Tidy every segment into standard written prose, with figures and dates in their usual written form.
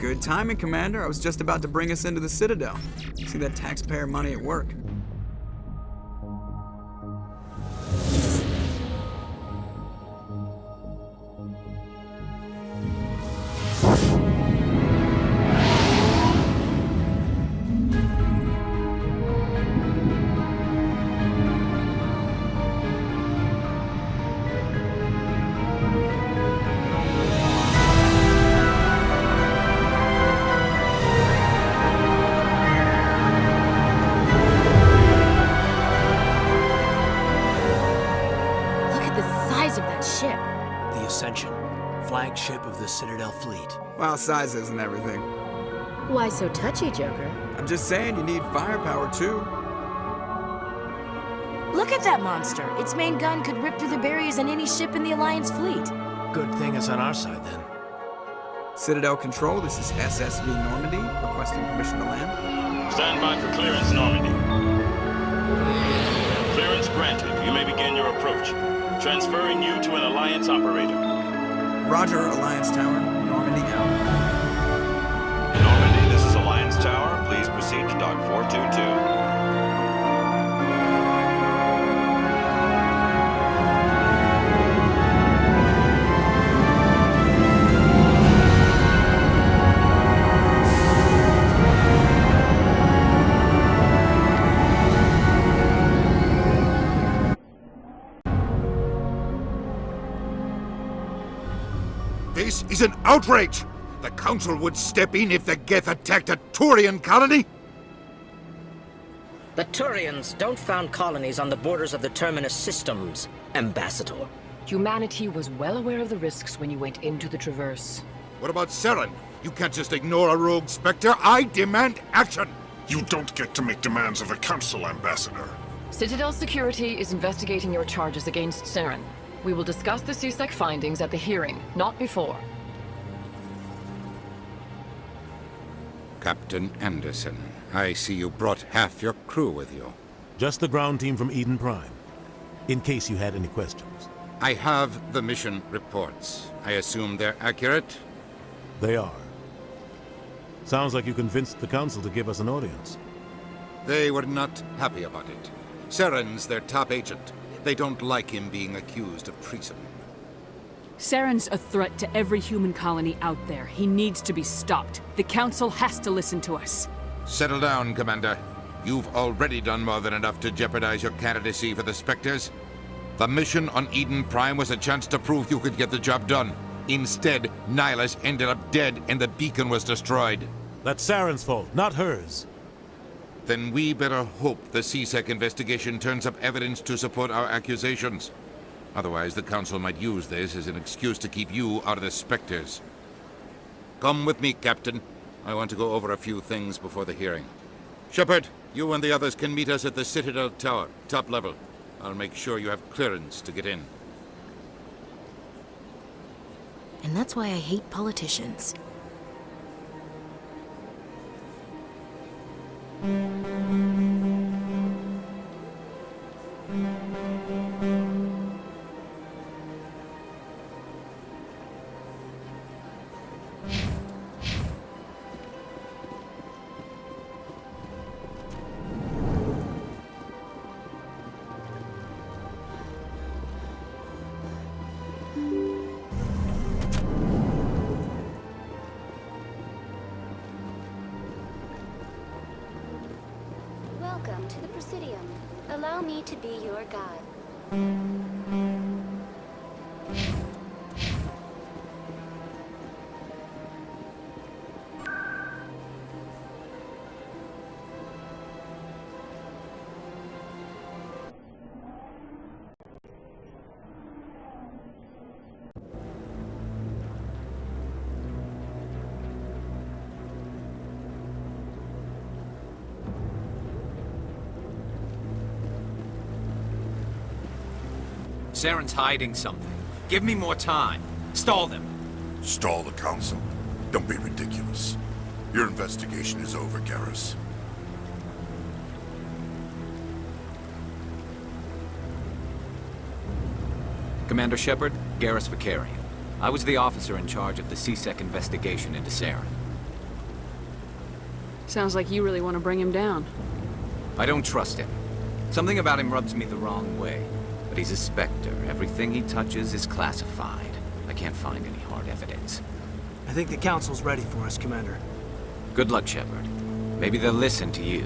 Good timing, Commander. I was just about to bring us into the Citadel. See that taxpayer money at work. Flagship of the Citadel fleet. Well, size isn't everything. Why so touchy, Joker? I'm just saying you need firepower, too. Look at that monster! Its main gun could rip through the barriers in any ship in the Alliance fleet. Good thing it's on our side, then. Citadel Control, this is SSV Normandy, requesting permission to land. Stand by for clearance, Normandy. Clearance granted. You may begin your approach. Transferring you to an Alliance operator. Roger, Alliance Tower. Normandy out. Normandy, this is Alliance Tower. Please proceed to Dock 422. This is an outrage! The Council would step in if the Geth attacked a Turian colony? The Turians don't found colonies on the borders of the Terminus systems, Ambassador. Humanity was well aware of the risks when you went into the Traverse. What about Saren? You can't just ignore a rogue Spectre. I demand action! You don't get to make demands of the Council, Ambassador. Citadel Security is investigating your charges against Saren. We will discuss the CSEC findings at the hearing, not before. Captain Anderson, I see you brought half your crew with you. Just the ground team from Eden Prime, in case you had any questions. I have the mission reports. I assume they're accurate? They are. Sounds like you convinced the Council to give us an audience. They were not happy about it. Saren's their top agent. They don't like him being accused of treason. Saren's a threat to every human colony out there. He needs to be stopped. The Council has to listen to us. Settle down, Commander. You've already done more than enough to jeopardize your candidacy for the Spectres. The mission on Eden Prime was a chance to prove you could get the job done. Instead, Nihilus ended up dead and the beacon was destroyed. That's Saren's fault, not hers. Then we better hope the CSEC investigation turns up evidence to support our accusations. Otherwise, the Council might use this as an excuse to keep you out of the Spectres. Come with me, Captain. I want to go over a few things before the hearing. Shepard, you and the others can meet us at the Citadel Tower, top level. I'll make sure you have clearance to get in. And that's why I hate politicians. Welcome to the Presidium. Allow me to be your guide. Saren's hiding something. Give me more time. Stall them. Stall the Council? Don't be ridiculous. Your investigation is over, Garrus. Commander Shepard, Garrus Vicarian. I was the officer in charge of the CSEC investigation into Saren. Sounds like you really want to bring him down. I don't trust him. Something about him rubs me the wrong way. But he's a Spectre. Everything he touches is classified. I can't find any hard evidence. I think the Council's ready for us, Commander. Good luck, Shepard. Maybe they'll listen to you.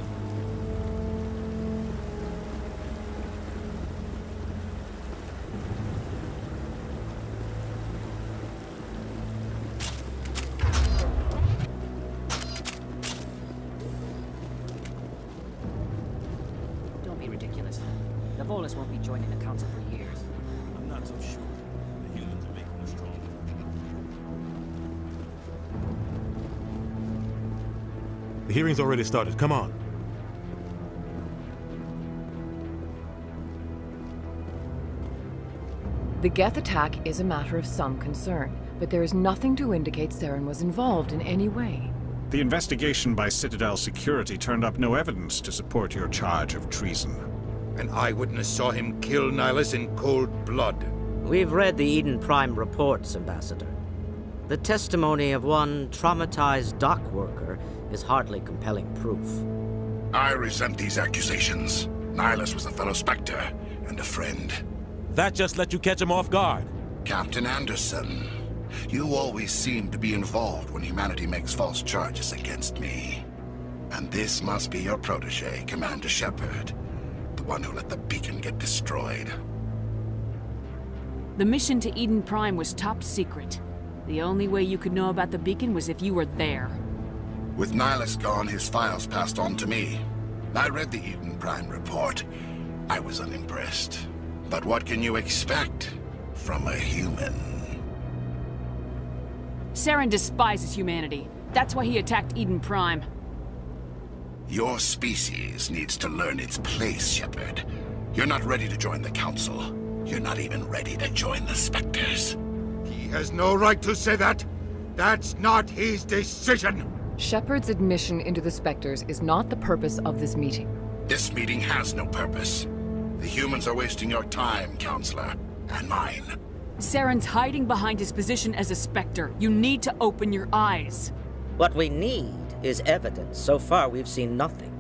Don't be ridiculous. The Volus won't be joining the Council for years. I'm not so sure. The humans are making us stronger. The hearing's already started. Come on. The Geth attack is a matter of some concern, but there is nothing to indicate Saren was involved in any way. The investigation by Citadel security turned up no evidence to support your charge of treason. An eyewitness saw him kill Nihilus in cold blood. We've read the Eden Prime reports, Ambassador. The testimony of one traumatized dock worker is hardly compelling proof. I resent these accusations. Nihilus was a fellow Spectre and a friend. That just let you catch him off guard. Captain Anderson, you always seem to be involved when humanity makes false charges against me. And this must be your protege, Commander Shepard. The one who let the beacon get destroyed. The mission to Eden Prime was top secret. The only way you could know about the beacon was if you were there. With Nihilus gone, his files passed on to me. I read the Eden Prime report. I was unimpressed. But what can you expect from a human? Saren despises humanity. That's why he attacked Eden Prime. Your species needs to learn its place, Shepard. You're not ready to join the Council. You're not even ready to join the Spectres. He has no right to say that. That's not his decision. Shepard's admission into the Spectres is not the purpose of this meeting. This meeting has no purpose. The humans are wasting your time, Counselor, and mine. Saren's hiding behind his position as a Spectre. You need to open your eyes. What we need is evidence. So far, we've seen nothing.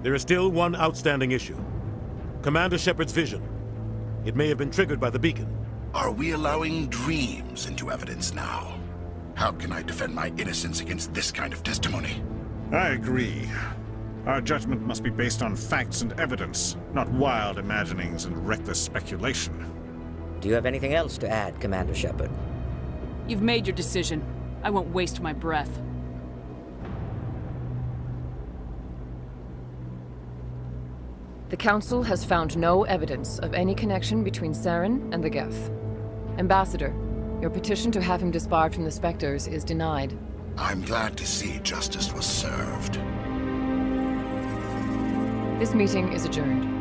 There is still one outstanding issue. Commander Shepard's vision. It may have been triggered by the beacon. Are we allowing dreams into evidence now? How can I defend my innocence against this kind of testimony? I agree. Our judgment must be based on facts and evidence, not wild imaginings and reckless speculation. Do you have anything else to add, Commander Shepard? You've made your decision. I won't waste my breath. The Council has found no evidence of any connection between Saren and the Geth. Ambassador, your petition to have him disbarred from the Spectres is denied. I'm glad to see justice was served. This meeting is adjourned.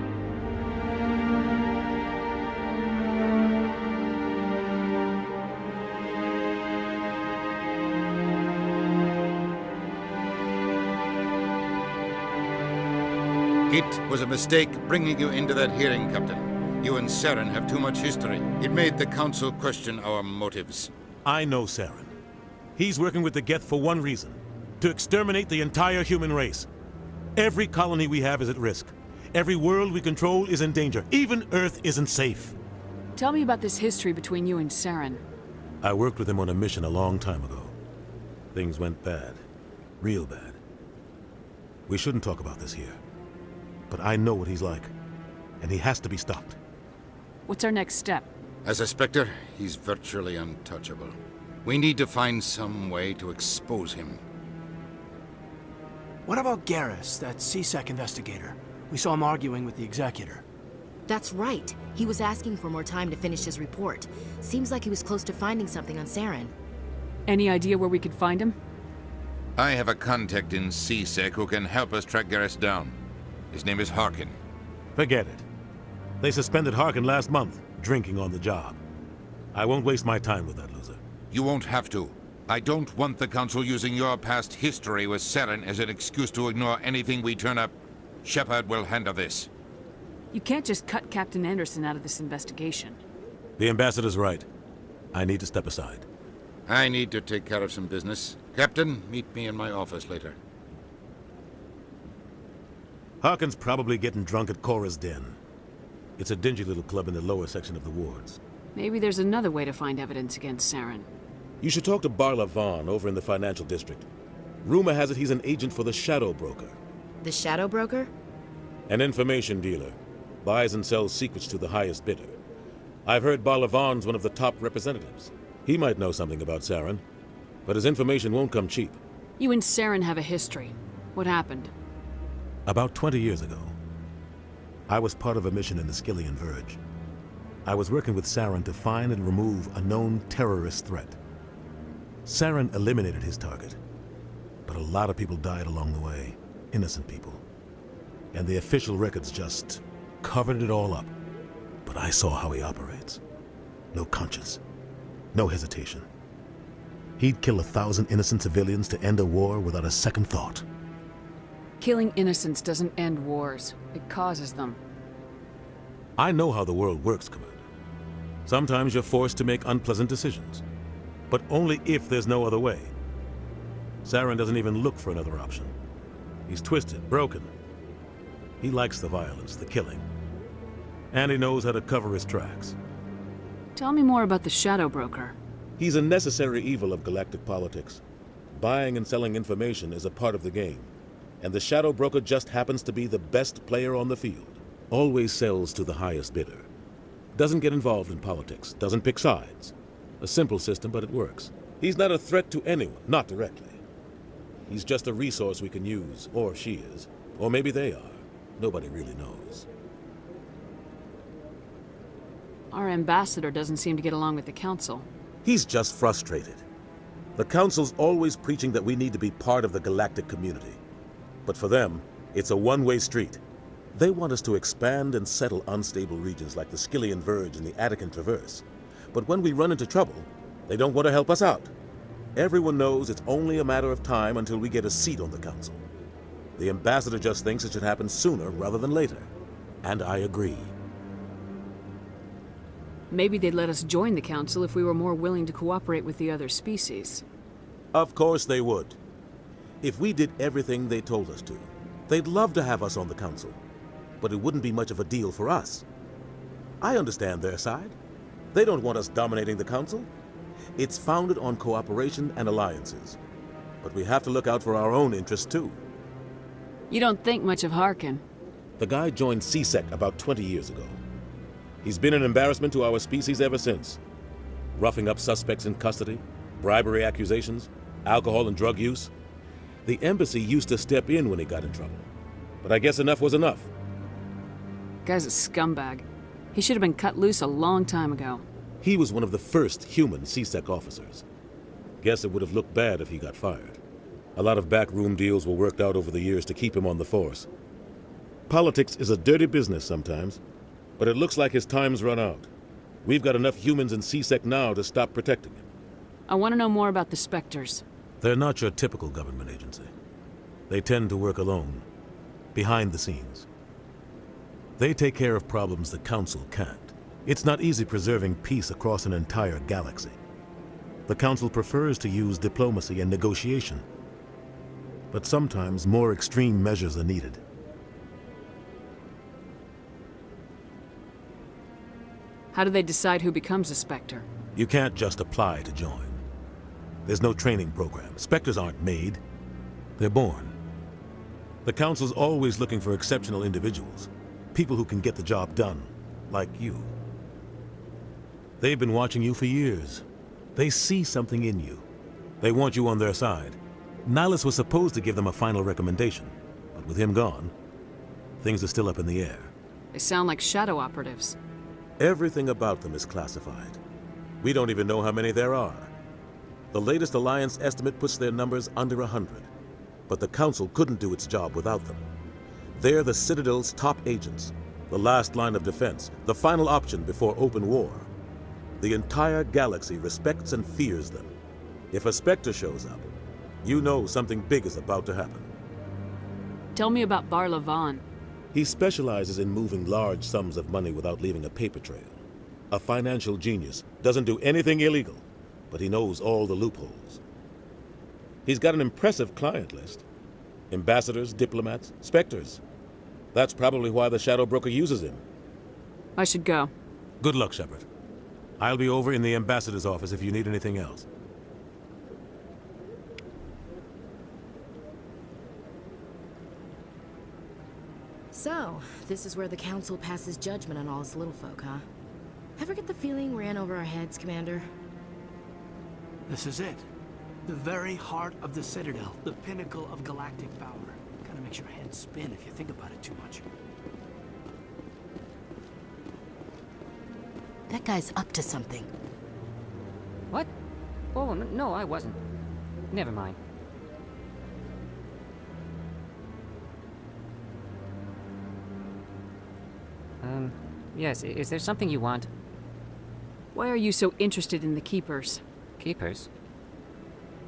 It was a mistake bringing you into that hearing, Captain. You and Saren have too much history. It made the Council question our motives. I know Saren. He's working with the Geth for one reason. To exterminate the entire human race. Every colony we have is at risk. Every world we control is in danger. Even Earth isn't safe. Tell me about this history between you and Saren. I worked with him on a mission a long time ago. Things went bad. Real bad. We shouldn't talk about this here. But I know what he's like. And he has to be stopped. What's our next step? As a Spectre, he's virtually untouchable. We need to find some way to expose him. What about Garrus, that CSEC investigator? We saw him arguing with the Executor. That's right. He was asking for more time to finish his report. Seems like he was close to finding something on Saren. Any idea where we could find him? I have a contact in CSEC who can help us track Garrus down. His name is Harkin. Forget it. They suspended Harkin last month, drinking on the job. I won't waste my time with that loser. You won't have to. I don't want the Council using your past history with Saren as an excuse to ignore anything we turn up. Shepard will handle this. You can't just cut Captain Anderson out of this investigation. The Ambassador's right. I need to step aside. I need to take care of some business. Captain, meet me in my office later. Harkin's probably getting drunk at Cora's Den. It's a dingy little club in the lower section of the wards. Maybe there's another way to find evidence against Saren. You should talk to Barla Vaughn over in the financial district. Rumor has it he's an agent for the Shadow Broker. The Shadow Broker? An information dealer. Buys and sells secrets to the highest bidder. I've heard Barla Vaughn's one of the top representatives. He might know something about Saren, but his information won't come cheap. You and Saren have a history. What happened? About 20 years ago, I was part of a mission in the Skillian Verge. I was working with Saren to find and remove a known terrorist threat. Saren eliminated his target, but a lot of people died along the way, innocent people. And the official records just covered it all up. But I saw how he operates. No conscience, no hesitation. He'd kill 1,000 innocent civilians to end a war without a second thought. Killing innocents doesn't end wars. It causes them. I know how the world works, Commander. Sometimes you're forced to make unpleasant decisions, but only if there's no other way. Saren doesn't even look for another option. He's twisted, broken. He likes the violence, the killing. And he knows how to cover his tracks. Tell me more about the Shadow Broker. He's a necessary evil of galactic politics. Buying and selling information is a part of the game. And the Shadow Broker just happens to be the best player on the field. Always sells to the highest bidder. Doesn't get involved in politics, doesn't pick sides. A simple system, but it works. He's not a threat to anyone, not directly. He's just a resource we can use, or she is. Or maybe they are. Nobody really knows. Our ambassador doesn't seem to get along with the Council. He's just frustrated. The Council's always preaching that we need to be part of the galactic community. But for them, it's a one-way street. They want us to expand and settle unstable regions like the Skillian Verge and the Attican Traverse. But when we run into trouble, they don't want to help us out. Everyone knows it's only a matter of time until we get a seat on the Council. The ambassador just thinks it should happen sooner rather than later. And I agree. Maybe they'd let us join the Council if we were more willing to cooperate with the other species. Of course they would. If we did everything they told us to, they'd love to have us on the Council. But it wouldn't be much of a deal for us. I understand their side. They don't want us dominating the Council. It's founded on cooperation and alliances. But we have to look out for our own interests too. You don't think much of Harkin. The guy joined CSEC about 20 years ago. He's been an embarrassment to our species ever since. Roughing up suspects in custody, bribery accusations, alcohol and drug use. The embassy used to step in when he got in trouble. But I guess enough was enough. Guy's a scumbag. He should have been cut loose a long time ago. He was one of the first human CSEC officers. Guess it would have looked bad if he got fired. A lot of backroom deals were worked out over the years to keep him on the force. Politics is a dirty business sometimes, but it looks like his time's run out. We've got enough humans in CSEC now to stop protecting him. I want to know more about the Spectres. They're not your typical government agency. They tend to work alone, behind the scenes. They take care of problems the Council can't. It's not easy preserving peace across an entire galaxy. The Council prefers to use diplomacy and negotiation. But sometimes more extreme measures are needed. How do they decide who becomes a Spectre? You can't just apply to join. There's no training program. Spectres aren't made. They're born. The Council's always looking for exceptional individuals. People who can get the job done, like you. They've been watching you for years. They see something in you. They want you on their side. Nihilus was supposed to give them a final recommendation, but with him gone, things are still up in the air. They sound like shadow operatives. Everything about them is classified. We don't even know how many there are. The latest Alliance estimate puts their numbers under 100, but the Council couldn't do its job without them. They're the Citadel's top agents, the last line of defense, the final option before open war. The entire galaxy respects and fears them. If a Spectre shows up, you know something big is about to happen. Tell me about Barla Vaughn. He specializes in moving large sums of money without leaving a paper trail. A financial genius, doesn't do anything illegal, but he knows all the loopholes. He's got an impressive client list. Ambassadors, diplomats, Spectres. That's probably why the Shadow Broker uses him. I should go. Good luck, Shepard. I'll be over in the ambassador's office if you need anything else. So, this is where the Council passes judgment on all us little folk, huh? Ever get the feeling we're in over our heads, Commander? This is it. The very heart of the Citadel. The pinnacle of galactic power. Kinda makes your head spin if you think about it too much. That guy's up to something. What? Oh, no, I wasn't. Never mind. Yes, is there something you want? Why are you so interested in the Keepers? Keepers?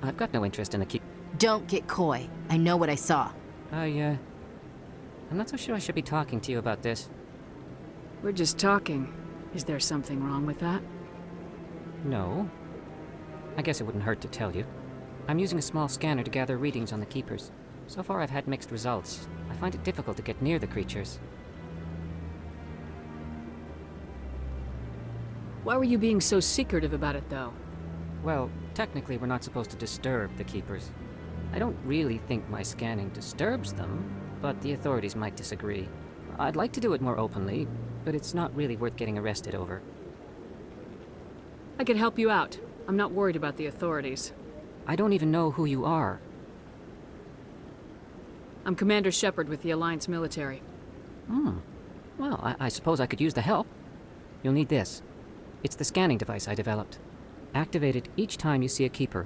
I've got no interest in the Don't get coy. I know what I saw. I'm not so sure I should be talking to you about this. We're just talking. Is there something wrong with that? No. I guess it wouldn't hurt to tell you. I'm using a small scanner to gather readings on the Keepers. So far I've had mixed results. I find it difficult to get near the creatures. Why were you being so secretive about it, though? Well, technically we're not supposed to disturb the Keepers. I don't really think my scanning disturbs them, but the authorities might disagree. I'd like to do it more openly, but it's not really worth getting arrested over. I could help you out. I'm not worried about the authorities. I don't even know who you are. I'm Commander Shepard with the Alliance military. Well, I suppose I could use the help. You'll need this. It's the scanning device I developed. Activate it each time you see a Keeper.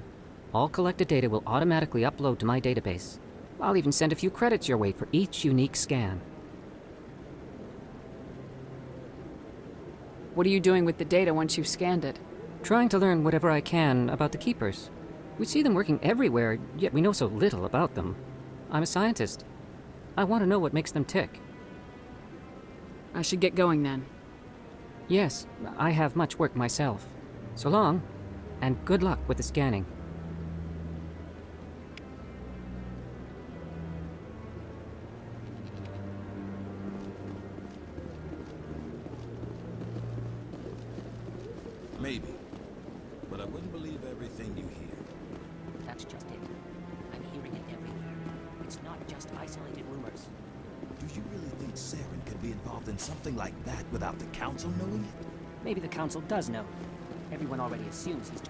All collected data will automatically upload to my database. I'll even send a few credits your way for each unique scan. What are you doing with the data once you've scanned it? Trying to learn whatever I can about the Keepers. We see them working everywhere, yet we know so little about them. I'm a scientist. I want to know what makes them tick. I should get going then. Yes, I have much work myself. So long, and good luck with the scanning. Maybe. But I wouldn't believe everything you hear. That's just it. I'm hearing it everywhere. It's not just isolated rumors. Do you really think Saren could be involved in something like that without the Council knowing it? Maybe the Council does know. Everyone already assumes he's...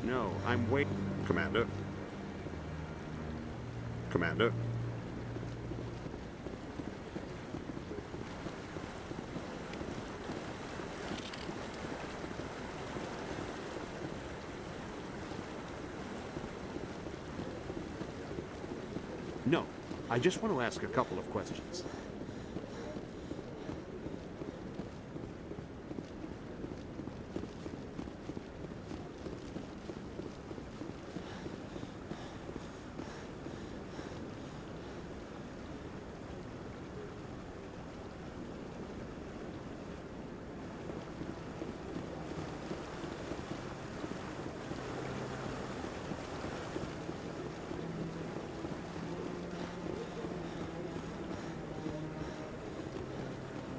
No, I'm waiting. Commander. Commander. No, I just want to ask a couple of questions.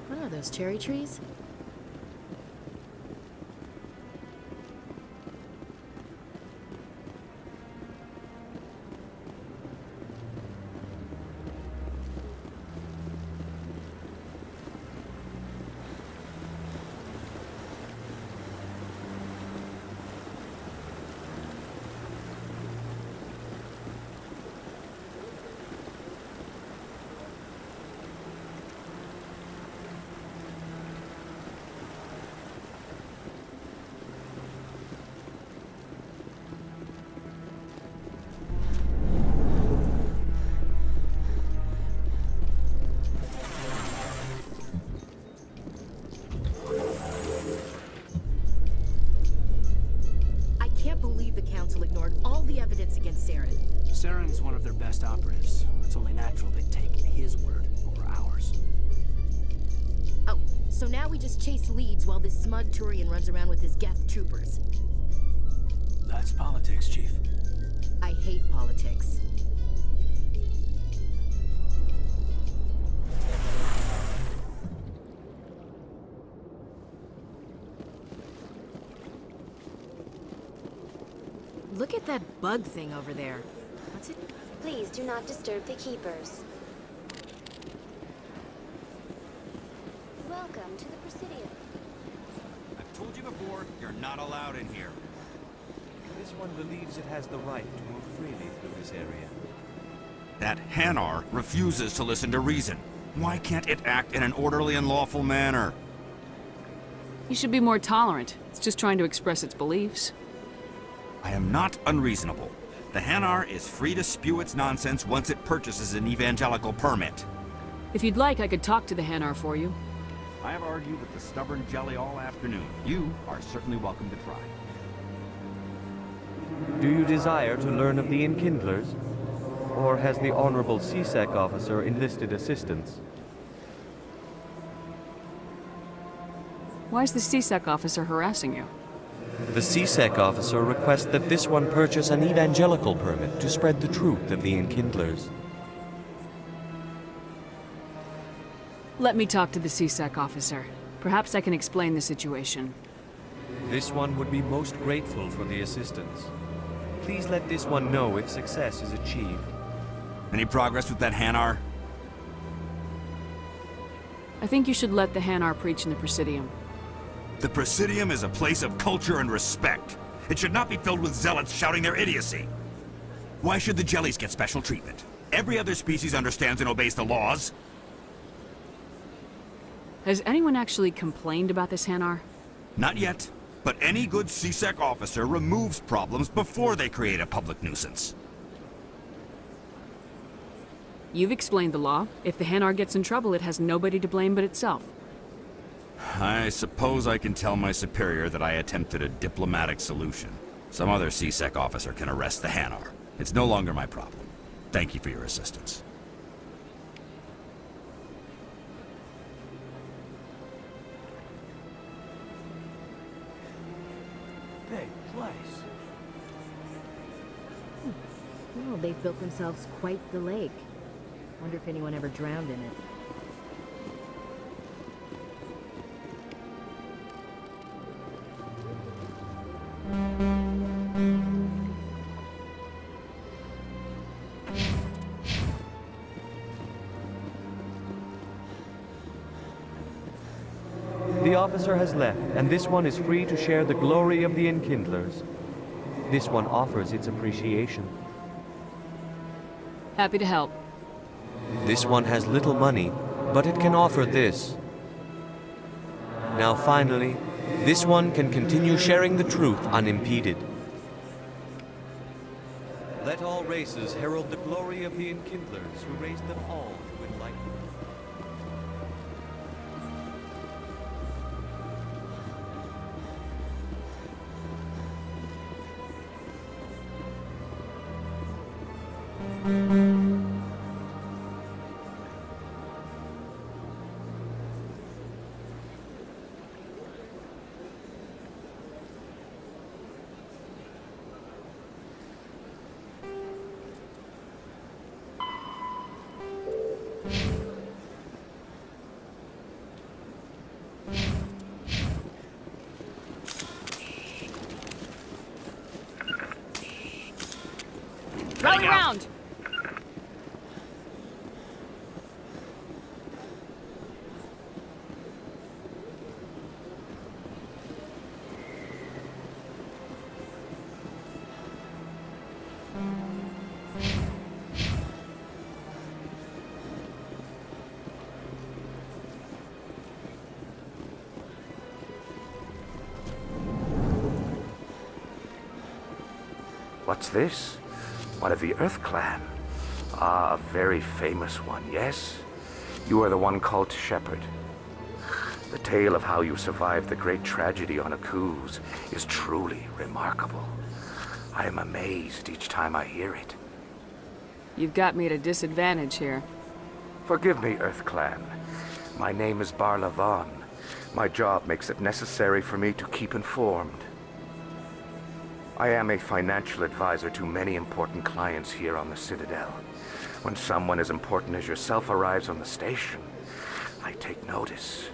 What are those, cherry trees? best operatives. It's only natural they take his word over ours. Oh, so now we just chase leads while this smug Turian runs around with his Geth troopers. That's politics, Chief. I hate politics. Look at that bug thing over there. What's it? Please do not disturb the keepers. Welcome to the Presidium. I've told you before, you're not allowed in here. This one believes it has the right to move freely through this area. That Hanar refuses to listen to reason. Why can't it act in an orderly and lawful manner? You should be more tolerant. It's just trying to express its beliefs. I am not unreasonable. The Hanar is free to spew its nonsense once it purchases an evangelical permit. If you'd like, I could talk to the Hanar for you. I have argued with the stubborn jelly all afternoon. You are certainly welcome to try. Do you desire to learn of the Enkindlers? Or has the Honorable CSEC officer enlisted assistance? Why is the CSEC officer harassing you? The CSEC officer requests that this one purchase an evangelical permit to spread the truth of the Enkindlers. Let me talk to the CSEC officer. Perhaps I can explain the situation. This one would be most grateful for the assistance. Please let this one know if success is achieved. Any progress with that Hanar? I think you should let the Hanar preach in the Presidium. The Presidium is a place of culture and respect. It should not be filled with zealots shouting their idiocy. Why should the jellies get special treatment? Every other species understands and obeys the laws. Has anyone actually complained about this Hanar? Not yet, but any good CSEC officer removes problems before they create a public nuisance. You've explained the law. If the Hanar gets in trouble, it has nobody to blame but itself. I suppose I can tell my superior that I attempted a diplomatic solution. Some other CSEC officer can arrest the Hanar. It's no longer my problem. Thank you for your assistance. Big place. Well, they've built themselves quite the lake. Wonder if anyone ever drowned in it. The officer has left, and this one is free to share the glory of the Enkindlers. This one offers its appreciation. Happy to help. This one has little money, but it can offer this. Now finally, this one can continue sharing the truth unimpeded. Let all races herald the glory of the Enkindlers who raised them all to enlightenment. Rally round! What's this? One of the Earth Clan. Ah, a very famous one, yes? You are the one called Shepherd. The tale of how you survived the great tragedy on Akuz is truly remarkable. I am amazed each time I hear it. You've got me at a disadvantage here. Forgive me, Earth Clan. My name is Barla Vaughn. My job makes it necessary for me to keep informed. I am a financial advisor to many important clients here on the Citadel. When someone as important as yourself arrives on the station, I take notice.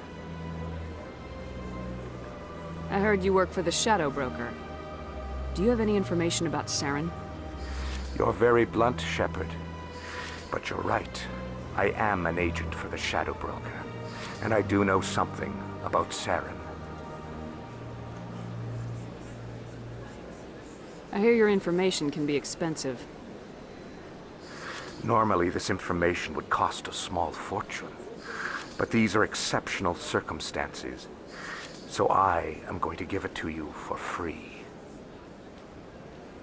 I heard you work for the Shadow Broker. Do you have any information about Saren? You're very blunt, Shepard. But you're right. I am an agent for the Shadow Broker. And I do know something about Saren. I hear your information can be expensive. Normally, this information would cost a small fortune. But these are exceptional circumstances. So I am going to give it to you for free.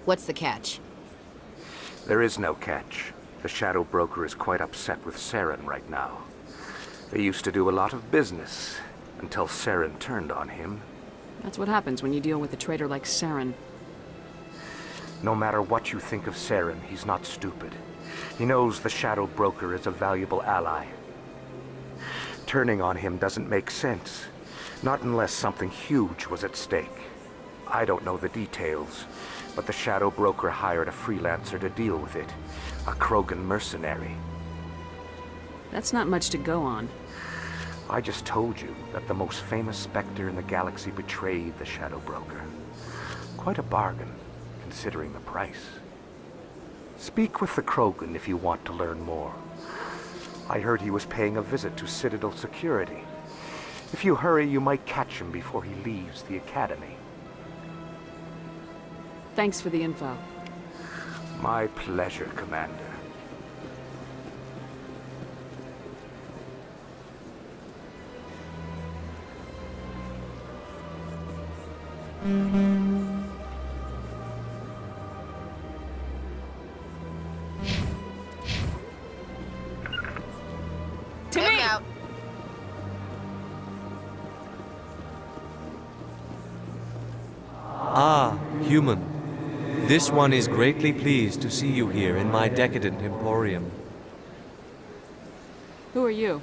What's the catch? There is no catch. The Shadow Broker is quite upset with Saren right now. They used to do a lot of business, until Saren turned on him. That's what happens when you deal with a traitor like Saren. No matter what you think of Saren, he's not stupid. He knows the Shadow Broker is a valuable ally. Turning on him doesn't make sense. Not unless something huge was at stake. I don't know the details, but the Shadow Broker hired a freelancer to deal with it. A Krogan mercenary. That's not much to go on. I just told you that the most famous Spectre in the galaxy betrayed the Shadow Broker. Quite a bargain, considering the price. Speak with the Krogan if you want to learn more. I heard he was paying a visit to Citadel security. If you hurry, you might catch him before he leaves the Academy. Thanks for the info. My pleasure, Commander. To me! Out. Ah, human. This one is greatly pleased to see you here in my decadent emporium. Who are you?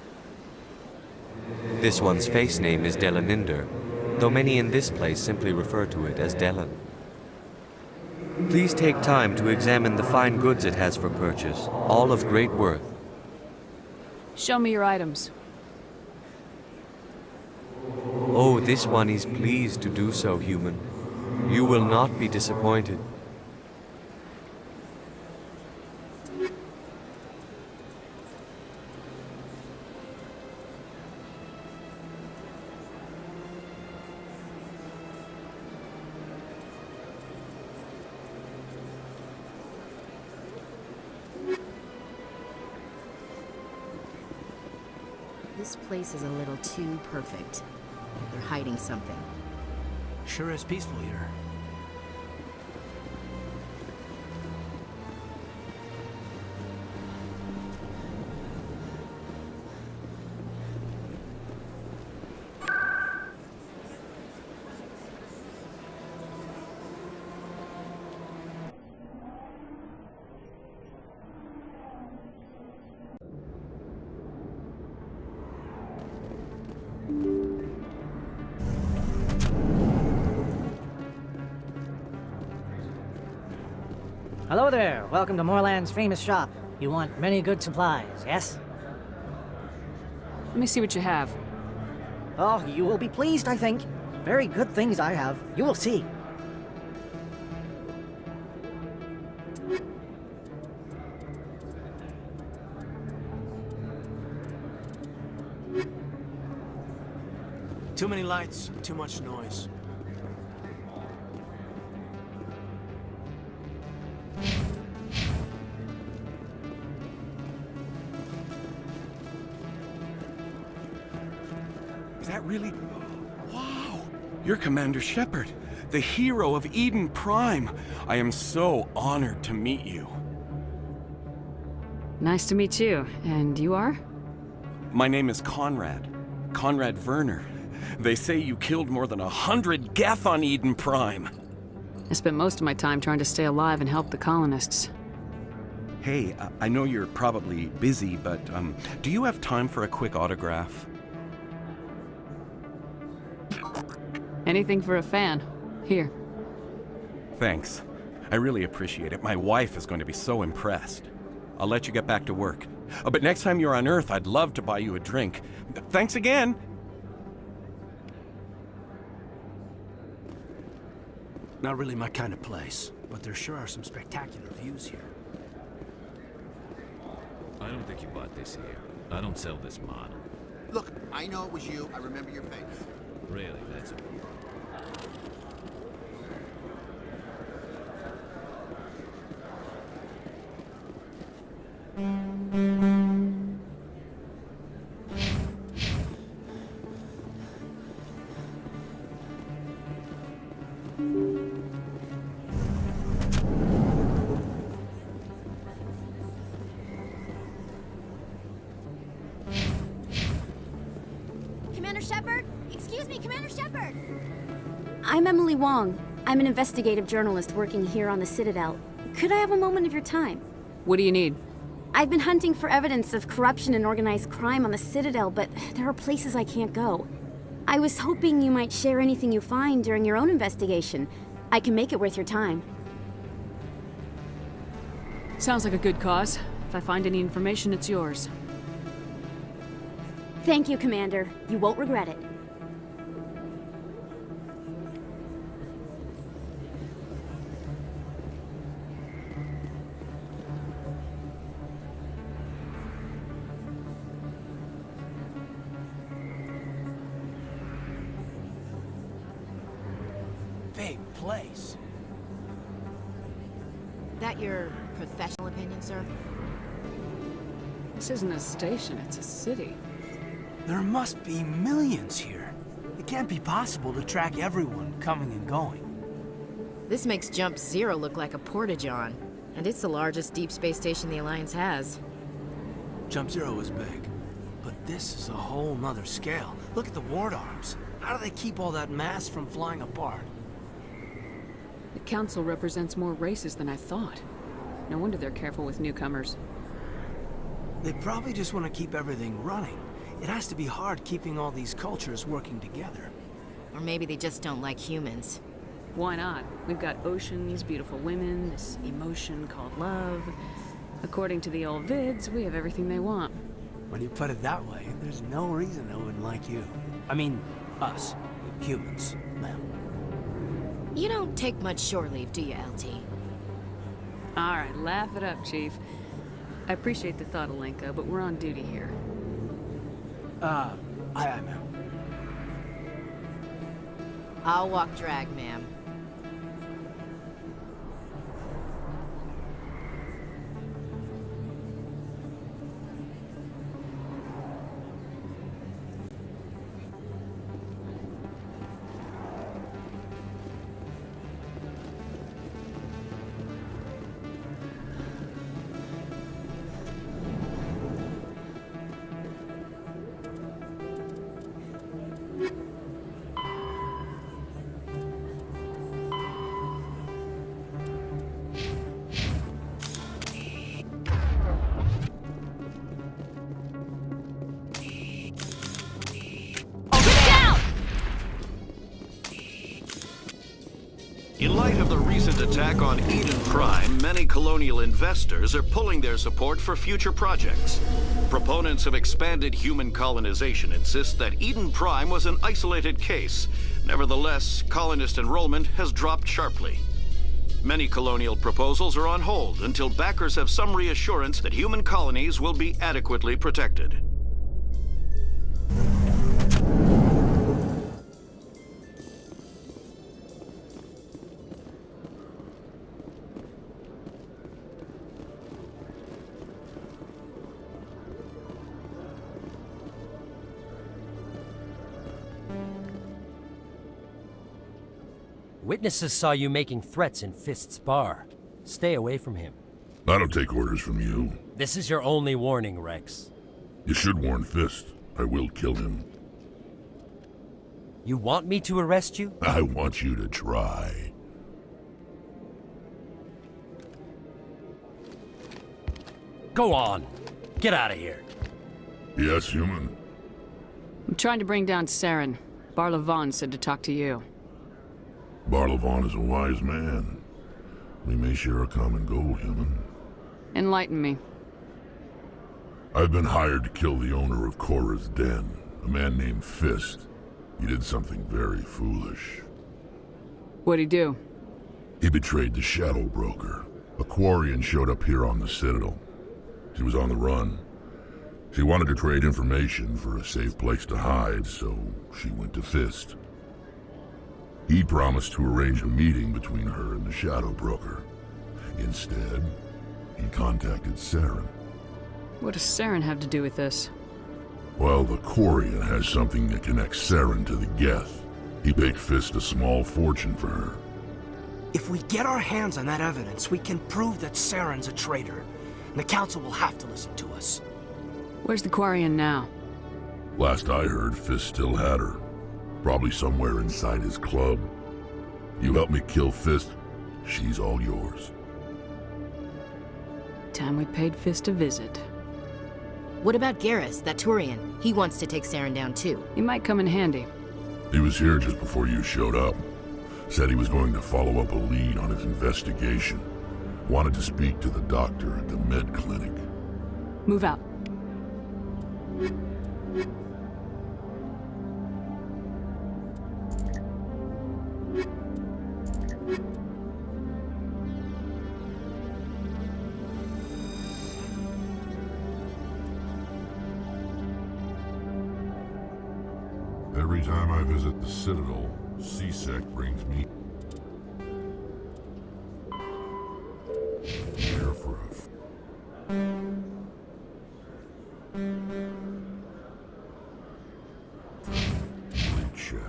This one's face name is Delaninder, though many in this place simply refer to it as Delan. Please take time to examine the fine goods it has for purchase, all of great worth. Show me your items. Oh, this one is pleased to do so, human. You will not be disappointed. This place is a little too perfect. Like they're hiding something. Sure is peaceful here. Hello there. Welcome to Moorland's famous shop. You want many good supplies, yes? Let me see what you have. Oh, you will be pleased, I think. Very good things I have. You will see. Too many lights, too much noise. Is that really... Wow! You're Commander Shepard, the hero of Eden Prime. I am so honored to meet you. Nice to meet you. And you are? My name is Conrad. Conrad Werner. They say you killed more than 100 Geth on Eden Prime. I spent most of my time trying to stay alive and help the colonists. Hey, I know you're probably busy, but do you have time for a quick autograph? Anything for a fan. Here. Thanks. I really appreciate it. My wife is going to be so impressed. I'll let you get back to work. But next time you're on Earth, I'd love to buy you a drink. Thanks again! Not really my kind of place, but there sure are some spectacular views here. I don't think you bought this here. I don't sell this model. Look, I know it was you. I remember your face. Really, that's it. Commander Shepard? Excuse me, Commander Shepard! I'm Emily Wong. I'm an investigative journalist working here on the Citadel. Could I have a moment of your time? What do you need? I've been hunting for evidence of corruption and organized crime on the Citadel, but there are places I can't go. I was hoping you might share anything you find during your own investigation. I can make it worth your time. Sounds like a good cause. If I find any information, it's yours. Thank you, Commander. You won't regret it. Big place. That your professional opinion, sir? This isn't a station, it's a city. There must be millions here. It can't be possible to track everyone coming and going. This makes Jump Zero look like a porta-john, and it's the largest deep space station the Alliance has. Jump Zero is big, but this is a whole nother scale. Look at the ward arms. How do they keep all that mass from flying apart? The Council represents more races than I thought. No wonder they're careful with newcomers. They probably just want to keep everything running. It has to be hard keeping all these cultures working together. Or maybe they just don't like humans. Why not? We've got oceans, beautiful women, this emotion called love. According to the old vids, we have everything they want. When you put it that way, there's no reason they wouldn't like you. I mean, us. Humans, ma'am. You don't take much shore leave, do you, LT? Alright, laugh it up, Chief. I appreciate the thought, Alenka, but we're on duty here. Aye, ma'am. I'll walk drag, ma'am. In light of the recent attack on Eden Prime, many colonial investors are pulling their support for future projects. Proponents of expanded human colonization insist that Eden Prime was an isolated case. Nevertheless, colonist enrollment has dropped sharply. Many colonial proposals are on hold until backers have some reassurance that human colonies will be adequately protected. Witnesses saw you making threats in Fist's bar. Stay away from him. I don't take orders from you. This is your only warning, Rex. You should warn Fist. I will kill him. You want me to arrest you? I want you to try. Go on. Get out of here. Yes, human. I'm trying to bring down Saren. Barlavon said to talk to you. Barlavon is a wise man. We may share a common goal, human. Enlighten me. I've been hired to kill the owner of Korra's Den, a man named Fist. He did something very foolish. What'd he do? He betrayed the Shadow Broker. A Quarian showed up here on the Citadel. She was on the run. She wanted to trade information for a safe place to hide, so she went to Fist. He promised to arrange a meeting between her and the Shadow Broker. Instead, he contacted Saren. What does Saren have to do with this? Well, the Quarian has something that connects Saren to the Geth. He paid Fist a small fortune for her. If we get our hands on that evidence, we can prove that Saren's a traitor. And the Council will have to listen to us. Where's the Quarian now? Last I heard, Fist still had her. Probably somewhere inside his club. You help me kill Fist, she's all yours. Time we paid Fist a visit. What about Garrus, that Turian? He wants to take Saren down too. He might come in handy. He was here just before you showed up. Said he was going to follow up a lead on his investigation. Wanted to speak to the doctor at the med clinic. Move out. Every time I visit the Citadel, C-Sec brings me here for a great chat.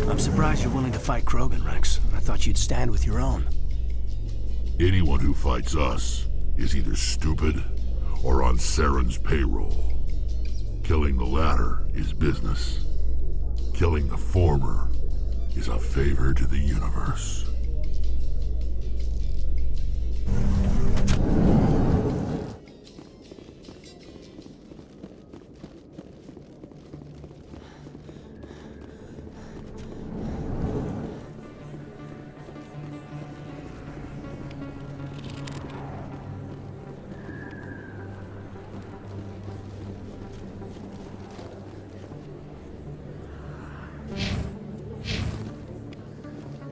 I'm surprised you're willing to fight Krogan, Rex. I thought you'd stand with your own. Anyone who fights us is either stupid or on Saren's payroll. Killing the latter is business. Killing the former is a favor to the universe.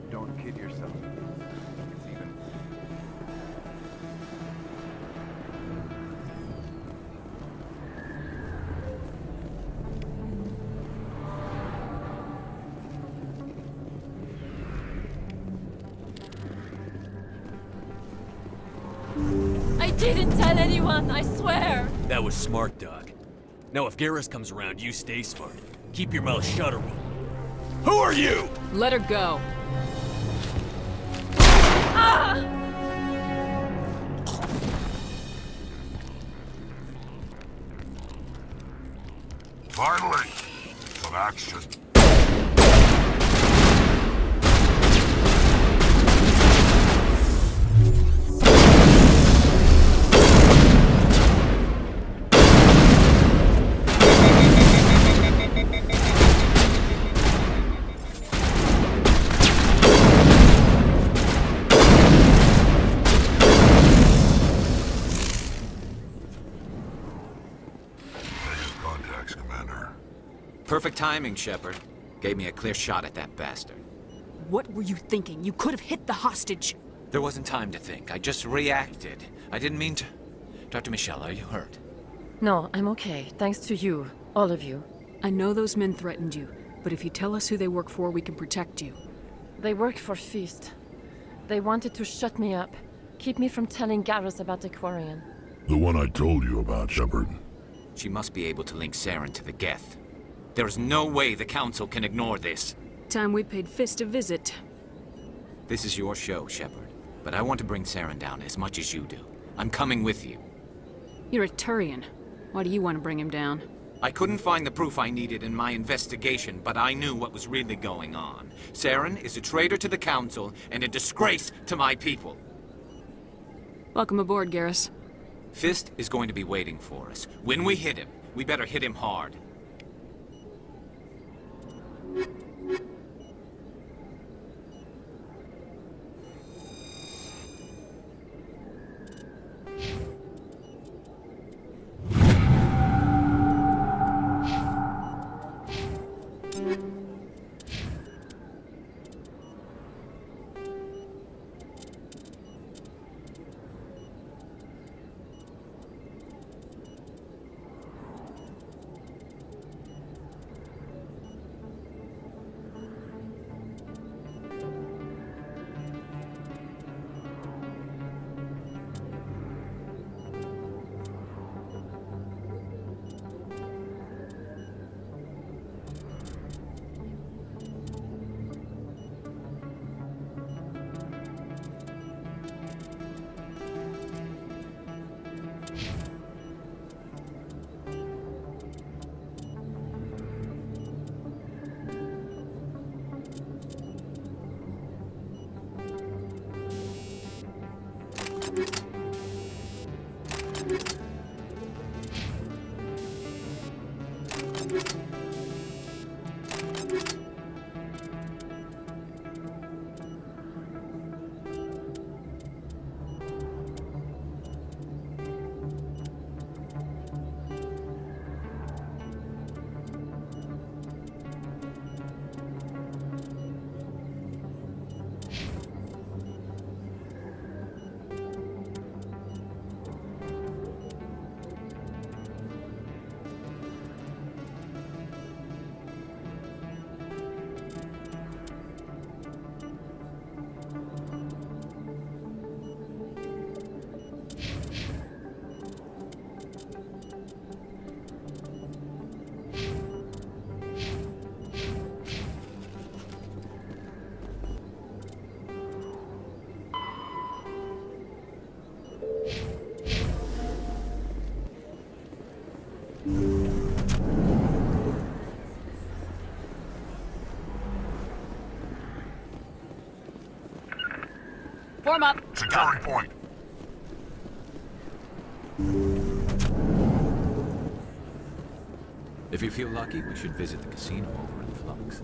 Don't kid yourself. It's even. I didn't tell anyone, I swear! That was smart, Doc. Now if Garrus comes around, you stay smart. Keep your mouth shut or we'll... Who are you? Let her go. Ah! Finally! Some action. Perfect timing, Shepard. Gave me a clear shot at that bastard. What were you thinking? You could have hit the hostage. There wasn't time to think. I just reacted. I didn't mean to... Dr. Michelle, are you hurt? No, I'm okay. Thanks to you. All of you. I know those men threatened you, but if you tell us who they work for, we can protect you. They work for Feast. They wanted to shut me up. Keep me from telling Garrus about the Quarian. The one I told you about, Shepard. She must be able to link Saren to the Geth. There is no way the Council can ignore this. Time we paid Fist a visit. This is your show, Shepard. But I want to bring Saren down as much as you do. I'm coming with you. You're a Turian. Why do you want to bring him down? I couldn't find the proof I needed in my investigation, but I knew what was really going on. Saren is a traitor to the Council and a disgrace to my people. Welcome aboard, Garrus. Fist is going to be waiting for us. When we hit him, we better hit him hard. Form up. Securing point. If you feel lucky, we should visit the casino over in Flux.